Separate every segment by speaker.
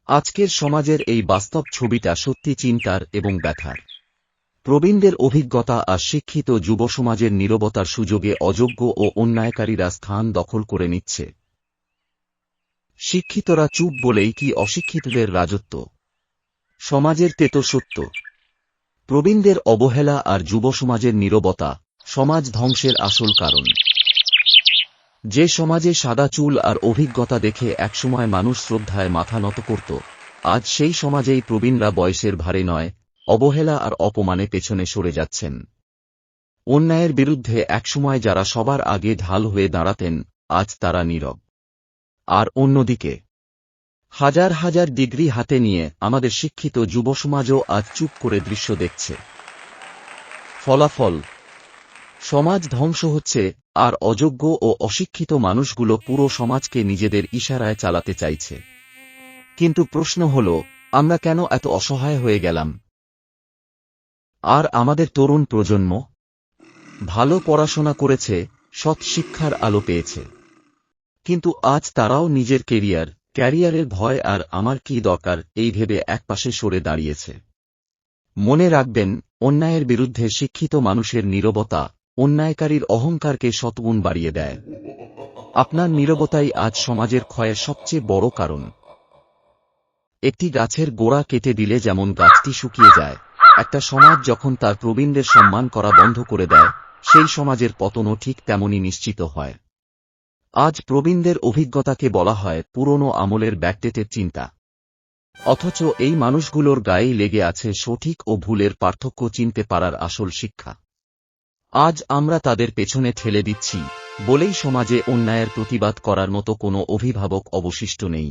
Speaker 1: আজকের সমাজের এই বাস্তব ছবিটা সত্যি চিন্তার এবং ব্যথার। প্রবীণদের অভিজ্ঞতা আর শিক্ষিত যুব সমাজের নীরবতার সুযোগে অযোগ্য ও অন্যায়কারীরা স্থান দখল করে নিচ্ছে। শিক্ষিতরা চুপ বলেই কি অশিক্ষিতদের রাজত্ব? সমাজের তেতো সত্য। প্রবীণদের অবহেলা আর যুব সমাজের নীরবতা সমাজ ধ্বংসের আসল কারণ। যে সমাজে সাদা চুল আর অভিজ্ঞতা দেখে একসময় মানুষ শ্রদ্ধায় মাথা নত করত, আজ সেই সমাজেই প্রবীণরা বয়সের ভারে নয়, অবহেলা আর অপমানে পেছনে সরে যাচ্ছেন। অন্যায়ের বিরুদ্ধে একসময় যারা সবার আগে ঢাল হয়ে দাঁড়াতেন, আজ তারা নীরব। আর অন্যদিকে হাজার হাজার ডিগ্রি হাতে নিয়ে আমাদের শিক্ষিত যুব সমাজও আজ চুপ করে দৃশ্য দেখছে। ফলাফল, সমাজ ধ্বংস হচ্ছে, আর অযোগ্য ও অশিক্ষিত মানুষগুলো পুরো সমাজকে নিজেদের ইশারায় চালাতে চাইছে। কিন্তু প্রশ্ন হল, আমরা কেন এত অসহায় হয়ে গেলাম? আর আমাদের তরুণ প্রজন্ম ভালো পড়াশোনা করেছে, সৎ শিক্ষার আলো পেয়েছে, কিন্তু আজ তারাও নিজের ক্যারিয়ারের ভয় আর আমার কি দরকার এই ভেবে একপাশে সরে দাঁড়িয়েছে। মনে রাখবেন, অন্যায়ের বিরুদ্ধে শিক্ষিত মানুষের নীরবতা অন্যায়কারীর অহংকারকে শতগুণ বাড়িয়ে দেয়। আপনার নীরবতাই আজ সমাজের ক্ষয়ের সবচেয়ে বড় কারণ। একটি গাছের গোড়া কেটে দিলে যেমন গাছটি শুকিয়ে যায়, একটা সমাজ যখন তার প্রবীণদের সম্মান করা বন্ধ করে দেয়, সেই সমাজের পতনও ঠিক তেমনই নিশ্চিত হয়। আজ প্রবীণদের অভিজ্ঞতাকে বলা হয় পুরনো আমলের ব্যাকডেটেড চিন্তা। অথচ এই মানুষগুলোর গায়েই লেগে আছে সঠিক ও ভুলের পার্থক্য চিনতে পারার আসল শিক্ষা। আজ আমরা তাদের পেছনে ঠেলে দিচ্ছি বলেই সমাজে অন্যায়ের প্রতিবাদ করার মতো কোনো অভিভাবক অবশিষ্ট নেই।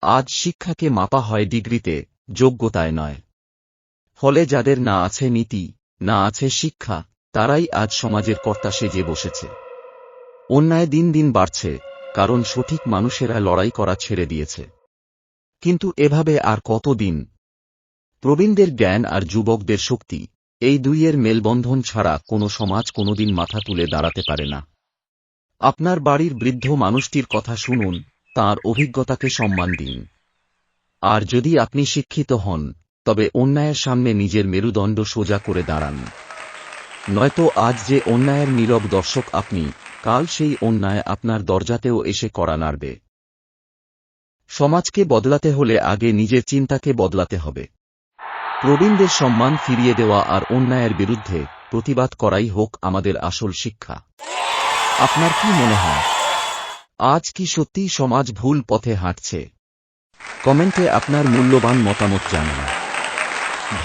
Speaker 1: আজ শিক্ষাকে মাপা হয় ডিগ্রিতে, যোগ্যতায় নয়। ফলে যাদের না আছে নীতি, না আছে শিক্ষা, তারাই আজ সমাজের কর্তা সেজে বসেছে। অন্যায় দিন দিন বাড়ছে, কারণ সঠিক মানুষেরা লড়াই করা ছেড়ে দিয়েছে। কিন্তু এভাবে আর কতদিন? প্রবীণদের জ্ঞান আর যুবকদের শক্তি, এই দুইয়ের মেলবন্ধন ছাড়া কোনো সমাজ কোনোদিন মাথা তুলে দাঁড়াতে পারে না। আপনার বাড়ির বৃদ্ধ মানুষটির কথা শুনুন, তাঁর অভিজ্ঞতাকে সম্মান দিন। আর যদি আপনি শিক্ষিত হন, তবে অন্যায়ের সামনে নিজের মেরুদণ্ড সোজা করে দাঁড়ান। নয়তো আজ যে অন্যায়ের নীরব দর্শক আপনি, কাল সেই অন্যায় আপনার দরজাতেও এসে কড়া নাড়বে। সমাজকে বদলাতে হলে আগে নিজের চিন্তাকে বদলাতে হবে। প্রবীণদের সম্মান ফিরিয়ে দেওয়া আর অন্যায়ের বিরুদ্ধে প্রতিবাদ করাই হোক আমাদের আসল শিক্ষা। আপনার কি মনে হয়, আজ কি সত্যিই সমাজ ভুল পথে হাঁটছে? কমেন্টে আপনার মূল্যবান মতামত জানান।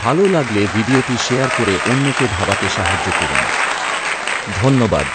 Speaker 1: ভালো লাগলে ভিডিওটি শেয়ার করে অন্যকে ভাবাতে সাহায্য করুন। ধন্যবাদ।